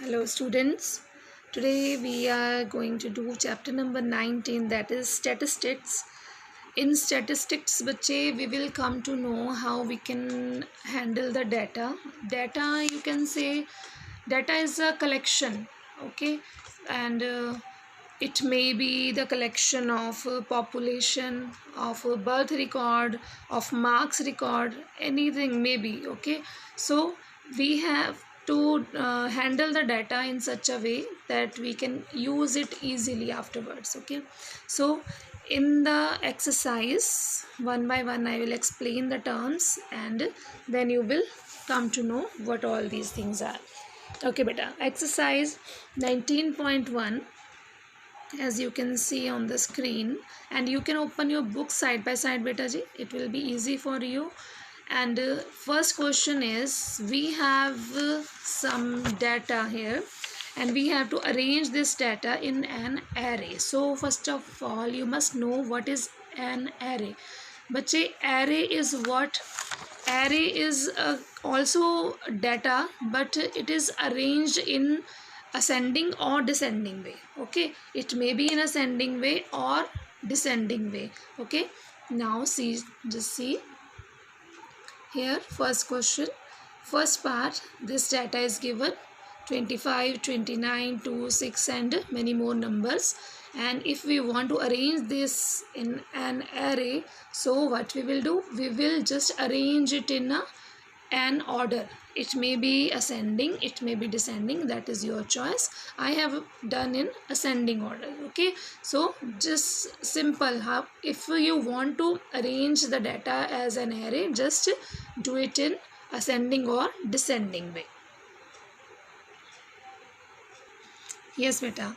Hello students, today we are going to do chapter number 19, that is statistics. In statistics बच्चे we will come to know how we can handle the data. Data, you can say data is a collection, okay, and it may be the collection of population, of birth record, of marks record, anything may be, okay. So we have to handle the data in such a way that we can use it easily afterwards, okay. So in the exercise, one by one I will explain the terms and then you will come to know what all these things are. Okay beta, exercise 19.1, as you can see on the screen, and you can open your book side by side beta ji, it will be easy for you. And first question is, we have some data here and we have to arrange this data in an array. So first of all you must know what is an array. बच्चे array is what? Array is also data, but it is arranged in ascending or descending way, okay. It may be in ascending way or descending way, okay. Now see, just see here, first question, first part, this data is given 25, 29, 2, 6 and many more numbers. And if we want to arrange this in an array, so what we will do, we will just arrange it in an order. It may be ascending, it may be descending, that is your choice. I have done in ascending order, okay. So just simple, how if you want to arrange the data as an array, just do it in ascending or descending way. Yes beta.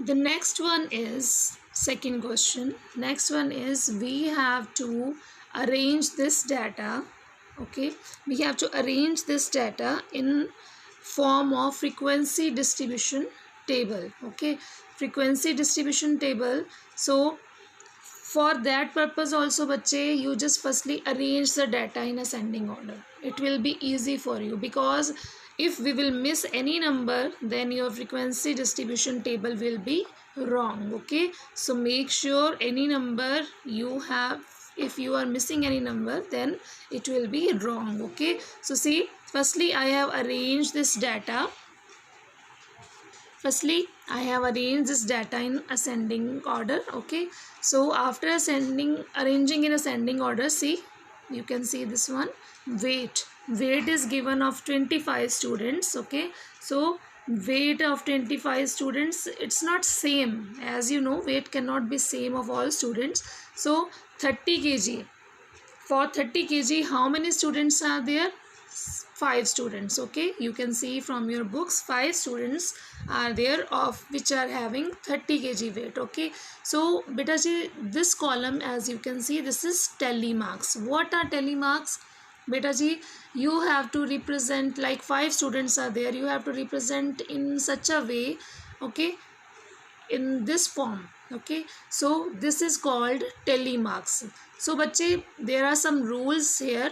The next one is second question. Next one is, we have to arrange this data, okay. We have to arrange this data in form of frequency distribution table, okay. Frequency distribution table. So for that purpose also बच्चे, you just firstly arrange the data in ascending order. It will be easy for you, because if we will miss any number, then your frequency distribution table will be wrong, okay. So make sure any number you have, if you are missing any number, then it will be wrong, okay. So see, firstly I have arranged this data. Firstly I have arranged this data in ascending order, okay. So after arranging in ascending order, see, you can see this one, weight is given of 25 students, okay. So weight of 25 students, it's not same, as you know, weight cannot be same of all students. So 30 kg, for 30 kg how many students are there? 5 students, okay. You can see from your books 5 students are there of which are having 30 kg weight, okay. So beta ji, this column, as you can see, this is tally marks. What are tally marks? Beta ji, you have to represent, like 5 students are there, you have to represent in such a way, okay, in this form, okay. So this is called tally marks. So बच्चे, there are some rules here.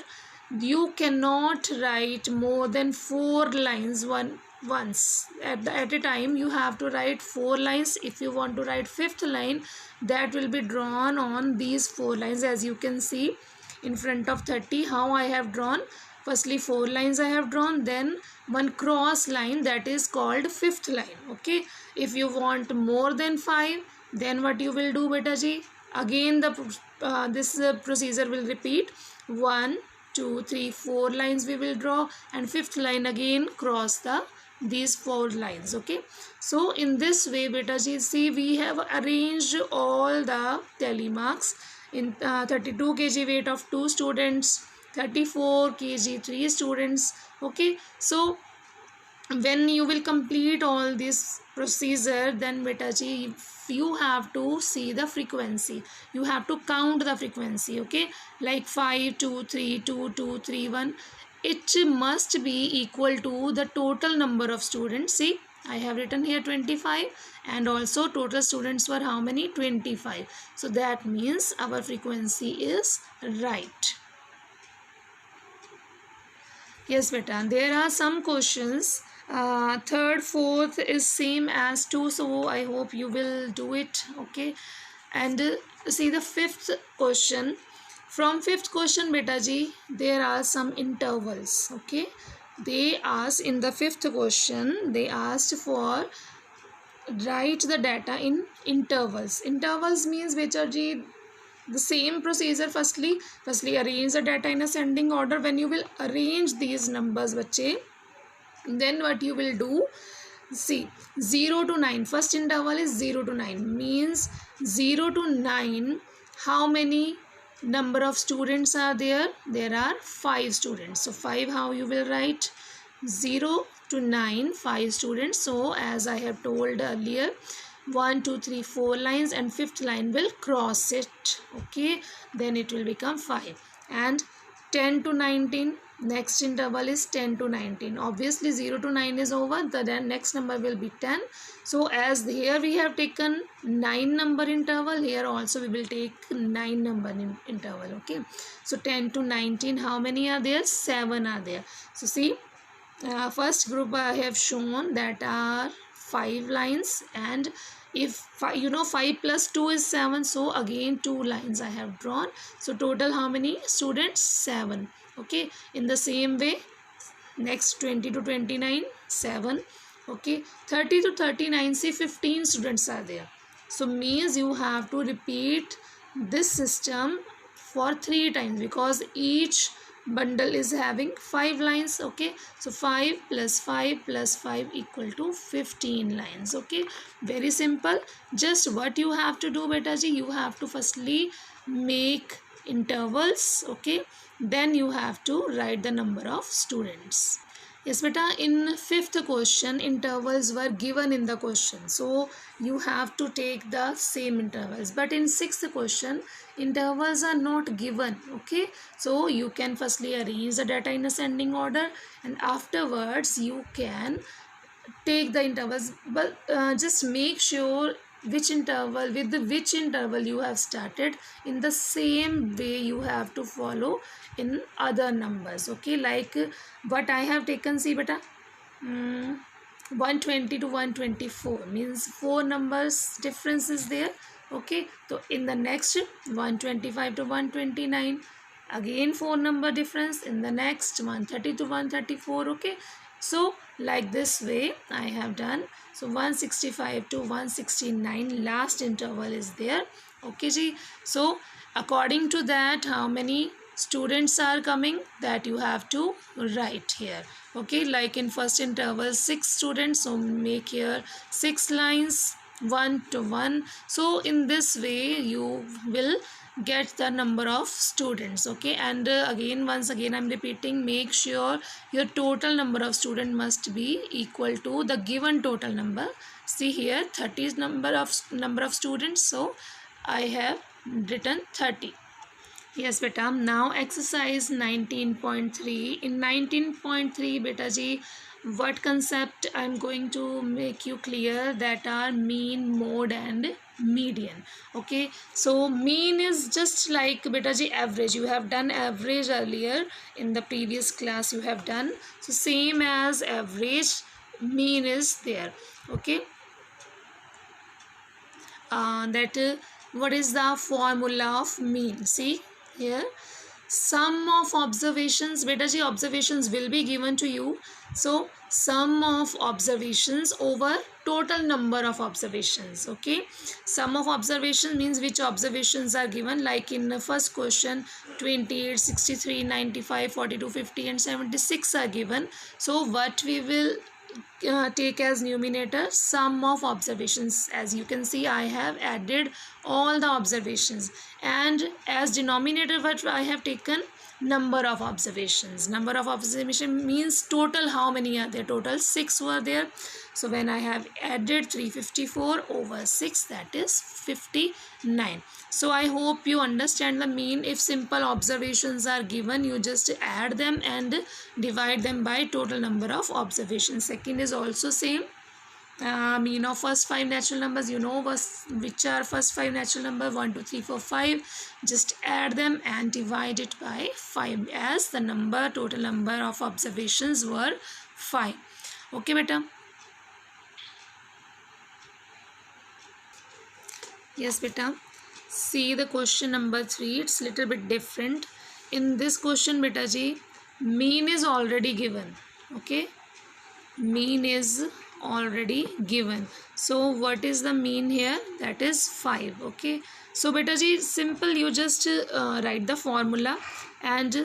You cannot write more than 4 lines once at a time. You have to write 4 lines. If you want to write 5th line, that will be drawn on these 4 lines, as you can see in front of 30 how I have drawn. Firstly 4 lines I have drawn, then one cross line, that is called 5th line, okay. If you want more than 5, then what you will do beta ji, again this procedure will repeat. 1, 2, 3, 4 lines we will draw, and 5th line again cross these 4 lines, okay. So in this way beta ji, see, we have arranged all the tally marks in 32 kg weight of 2 students, 34 kg 3 students, okay. So when you will complete all this procedure, then beta ji, you have to see the frequency, you have to count the frequency, okay. Like 5, 2, 3, 2, 2, 3, 1, it must be equal to the total number of students. See, I have written here 25, and also total students were how many? 25. So that means our frequency is right. Yes beta, there are some questions Third, fourth is same as 2, so I hope you will do it. Okay, and see the fifth question. From fifth question, beta ji, there are some intervals. Okay, they asked in the fifth question, they asked for write the data in intervals. Intervals means beta ji, the same procedure. Firstly arrange the data in ascending order. When you will arrange these numbers bache, then what you will do, see 0 to 9, first interval is 0 to 9, means 0 to 9 how many number of students are there? There are 5 students. So 5, how you will write? 0 to 9, 5 students. So as I have told earlier, 1 2 3 4 lines, and fifth line will cross it. Okay, then it will become 5. And 10 to 19, next interval is 10 to 19. Obviously 0 to 9 is over, the then next number will be 10. So as here we have taken 9 number interval, here also we will take 9 number interval. Okay, so 10 to 19, how many are there? 7 are there. So see, first group I have shown that are 5 lines, and if 5 plus 2 is 7, so again 2 lines I have drawn. So total how many students? 7. Okay, in the same way next 20 to 29, 7. Okay, 30 to 39, see 15 students are there. So means you have to repeat this system for 3 times, because each bundle is having 5 lines. Okay, so 5 plus 5 plus 5 equal to 15 lines. Okay, very simple. Just what you have to do, beta ji, you have to firstly make intervals. Okay, then you have to write the number of students. Yes beta, in fifth question intervals were given in the question, so you have to take the same intervals. But in sixth question intervals are not given. Okay, so you can firstly arrange the data in ascending order, and afterwards you can take the intervals. But just make sure which interval, with which interval you have started, in the same way you have to follow in other numbers. Okay, like what I have taken, see beta, 120 to 124 means 4 numbers difference is there. Okay, so in the next 125 to 129, again 4 number difference. In the next 130 to 134. Okay, so like this way I have done. So 165 to 169 last interval is there. Okay ji, so according to that how many students are coming, that you have to write here. Okay, like in first interval 6 students, so make here 6 lines, 1 to 1. So in this way you will get the number of students. Okay, and again once again I'm repeating, make sure your total number of student must be equal to the given total number. See here 30 is number of students, so I have written 30. Yes beta, now exercise 19.3. in 19.3 beta ji, what concept I'm going to make you clear, that are mean, mode and median. Okay, so mean is just like beta ji average. You have done average earlier in the previous class, you have done. So same as average, mean is there. Okay, what is the formula of mean? See here, sum of observations, beta ji observations will be given to you. So sum of observations over total number of observations. Okay, sum of observations means which observations are given, like in the first question 28, 63, 95, 42, 50 and 76 are given. So what we will take as numerator, sum of observations. As you can see I have added all the observations, and as denominator what I have taken, number of observations. Number of observation means total how many are there, total 6 were there. So when I have added 354 over 6, that is 59. So I hope you understand the mean. If simple observations are given, you just add them and divide them by total number of observations. Second is also same. Mean of first 5 natural numbers, you know which are first 5 natural number, 1 2 3 4 5. Just add them and divide it by 5, as the total number of observations were 5. Okay बेटा. Yes beta. See the question number 3. It's little bit different. In this question beta ji, mean is already given. Okay. Mean is already given. So what is the mean here? That is 5. Okay. So beta ji, simple, you just write the formula, and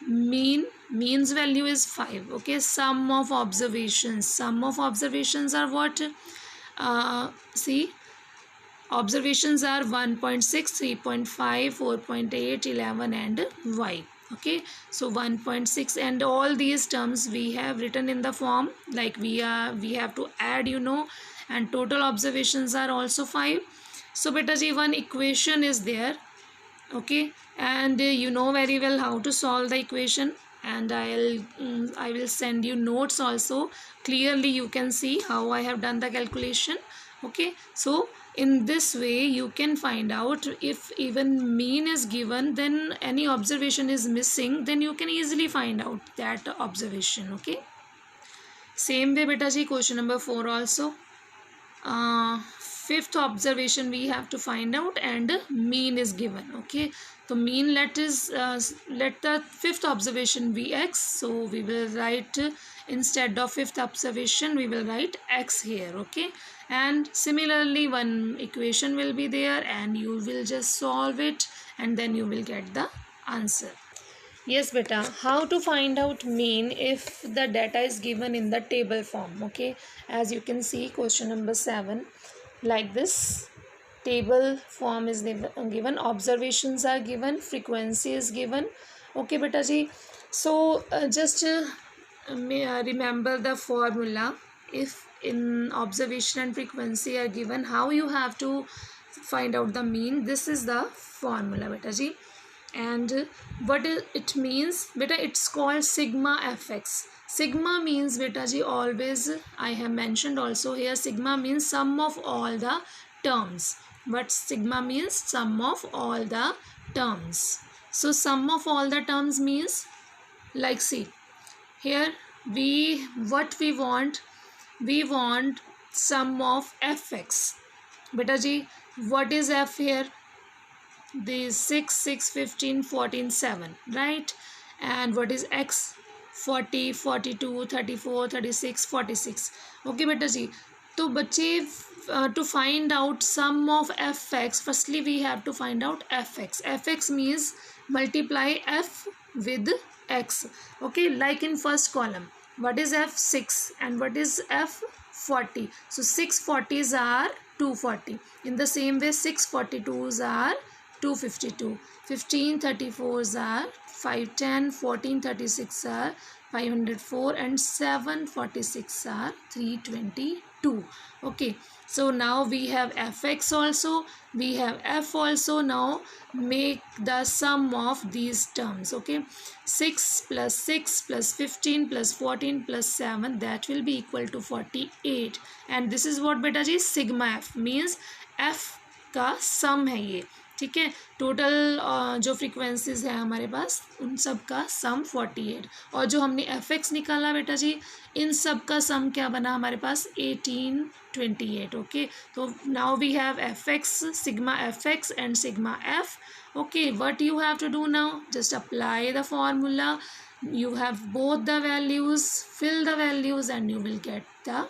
means value is 5. Okay. Sum of observations are what? See, observations are 1.6, 3.5, 4.8, 11 and y. Okay, so 1.6 and all these terms we have written in the form, like we have to add, and total observations are also 5. So beta ji, one equation is there. Okay, and you know very well how to solve the equation, and I will send you notes also. Clearly you can see how I have done the calculation. Okay, so in this way you can find out if even mean is given, then any observation is missing, then you can easily find out that observation. Okay, same way beta ji, question number 4 also. Fifth observation we have to find out, and mean is given. Okay, so mean, let the fifth observation be x, so we will write, instead of fifth observation we will write x here. Okay, and similarly one equation will be there, and you will just solve it, and then you will get the answer. Yes beta, how to find out mean if the data is given in the table form. Okay, as you can see, question number 7, like this table form is given, observations are given, frequency is given. Okay beta ji, so just remember the formula. If in observation and frequency are given, how you have to find out the mean? This is the formula beta ji. And what it means beta, it's called sigma fx. Sigma means beta ji, always I have mentioned also here, sigma means sum of all the terms. What sigma means? Sum of all the terms. So sum of all the terms means, like see here, we want sum of fx. Beta ji, what is f here? These 6, 6, 15, 14, 7, right? And what is x? 40, 42, 34, 36, 46. Okay beta ji, तो बच्चे to find out sum of fx, firstly we have to find out fx. Fx means multiply f with x. Okay, like in first column, what is f? 6, and what is f? 40. So 6 40s are 240. In the same way 6 42s are 252, 15 34s are 510, 14 36 are 504, and 7 46 are 322. Okay, so now we have fx also, we have f also. Now make the sum of these terms. Okay, 6 plus 6 plus 15 plus 14 plus 7, that will be equal to 48. And this is what beta ji, sigma f means f का सम है ये. ठीक है, total जो frequencies है हमारे पास, उन सब का सम 48, और जो हमने एफ एक्स निकाला बेटा जी, इन सब का सम क्या बना हमारे पास? 1828. ओके, तो now we have F X, sigma F X and sigma F. Okay, what you have to do now? Just apply the formula. You have both the values, fill the values, and you will get the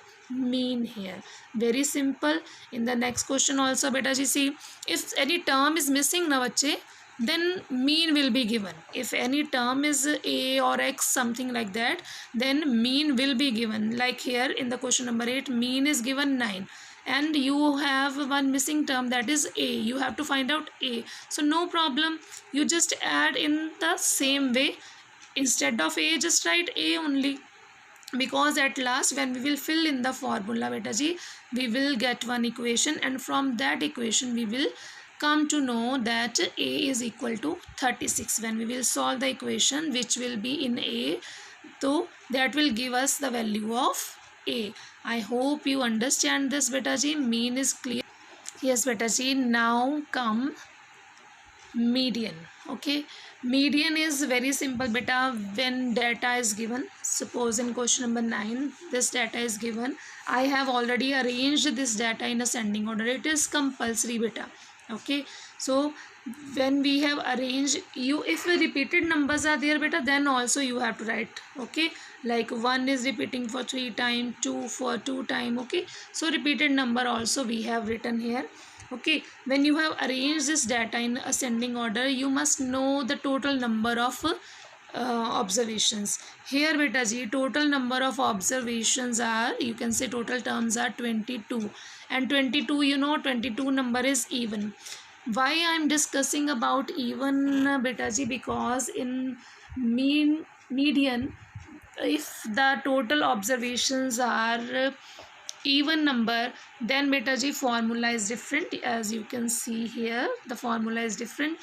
mean here. Very simple. In the next question also beta ji, see, if any term is missing na bachche, then mean will be given. If any term is a or x, something like that, then mean will be given. Like here in the question number 8, mean is given 9, and you have one missing term, that is a. You have to find out a. So no problem, you just add in the same way. Instead of a, just write a only, because at last when we will fill in the formula beta ji, we will get one equation, and from that equation we will come to know that a is equal to 36. When we will solve the equation which will be in a, so that will give us the value of a. I hope you understand this beta ji. Mean is clear? Yes beta ji. Now come median. Okay, Median is very simple beta. When data is given, suppose in question number 9 this data is given, I have already arranged this data in ascending order. It is compulsory beta. Okay, so when we have arranged, you if repeated numbers are there beta, then also you have to write. Okay, like 1 is repeating for 3 times, 2 for 2 times. Okay, so repeated number also we have written here. Okay, when you have arranged this data in ascending order, you must know the total number of observations. Here beta ji, total number of observations are, you can say total terms are 22, and 22, you know, 22 number is even. Why I am discussing about even beta ji? Because in median, if the total observations are even number, then beta ji formula is different. As you can see here, the formula is different.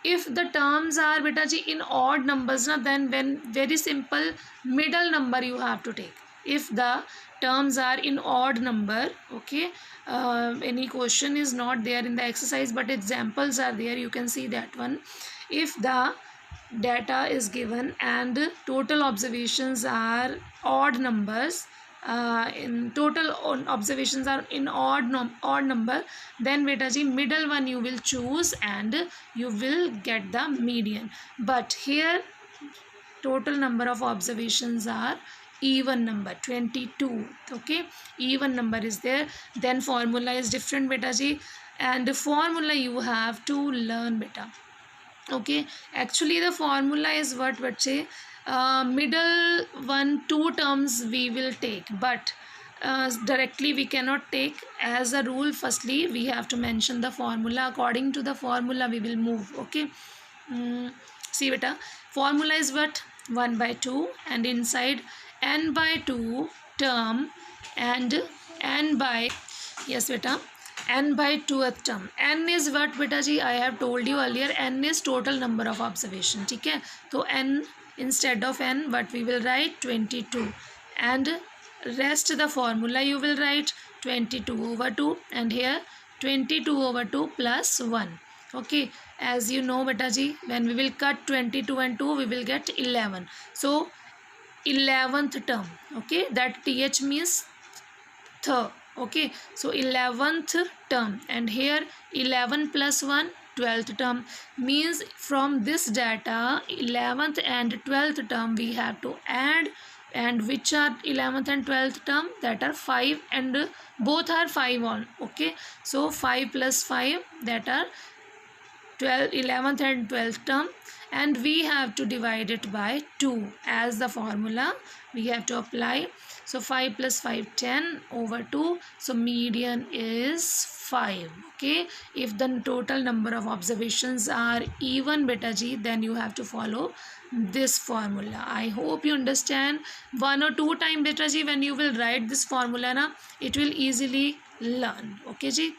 If the terms are beta ji in odd numbers na, then when very simple, middle number you have to take. If the terms are in odd number, okay, any question is not there in the exercise, but examples are there, you can see that one. If the data is given and total observations are odd numbers, in total observations are in odd number, then beta ji middle one you will choose and you will get the median. But here total number of observations are even number 22. Okay, even number is there, then formula is different beta ji, and the formula you have to learn beta. Okay, actually the formula is what say, middle one two terms we will take, but directly we cannot take. As a rule, firstly we have to mention the formula. According to the formula we will move. Okay, see beta, formula is what, 1 by 2, and inside n by 2 term and n by, yes beta, n by 2th term. n is what beta ji, I have told you earlier, n is total number of observation. ठीक है, तो n instead of n what we will write, 22, and rest the formula you will write 22 over 2, and here 22 over 2 plus 1. Okay, as you know beta ji, when we will cut 22 and 2 we will get 11. So 11th term. Okay, that th means third. Okay, so 11th term, and here 11 plus 1, 12th term, means from this data 11th and 12th term we have to add, and which are 11th and 12th term, that are 5, and both are 5 on. Okay, so 5 plus 5, that are 11th and 12th term, and we have to divide it by 2 as the formula we have to apply. So 5 plus 5, 10 over 2. So median is 5. Okay, if the total number of observations are even beta ji, then you have to follow this formula. I hope you understand. 1 or 2 time beta ji, when you will write this formula na, it will easily learn. Okay ji.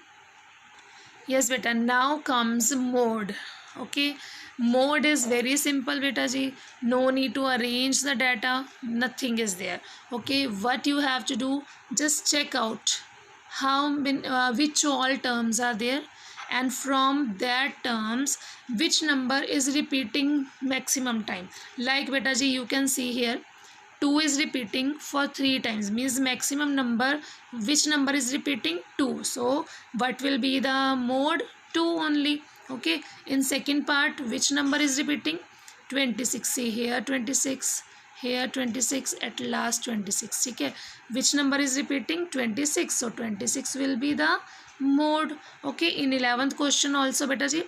Yes beta, now comes mode. Okay, mode is very simple beta ji, no need to arrange the data, nothing is there. Okay, what you have to do, just check out how many which all terms are there, and from that terms which number is repeating maximum time. Like beta ji, you can see here 2 is repeating for 3 times, means maximum number, which number is repeating, 2. So what will be the mode, 2 only. Okay, in second part which number is repeating, 26. See here 26, here 26, at last 26. Okay, which number is repeating, 26, so 26 will be the mode. Okay, in 11th question also beta ji,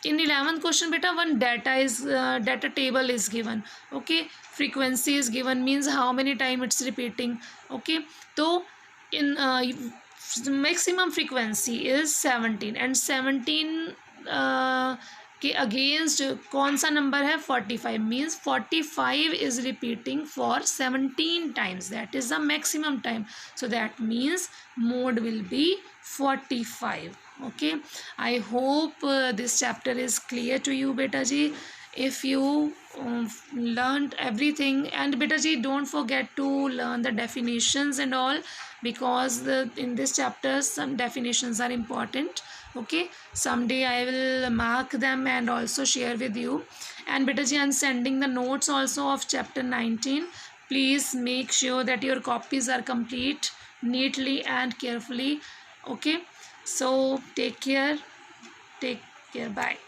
in 11th question beta, one data is data table is given. Okay, frequency is given, means how many time it's repeating. Okay, so in maximum frequency is 17, and 17 के against कौन सा number है, 45, means 45 is repeating for 17 times, that is the maximum time. So that means mode will be 45. Okay, I hope this chapter is clear to you beta ji. If you learned everything, and beta ji don't forget to learn the definitions and all, because in this chapter some definitions are important. Okay, someday I will mark them and also share with you. And beta ji, I'm sending the notes also of chapter 19. Please make sure that your copies are complete neatly and carefully. Okay, so take care, bye.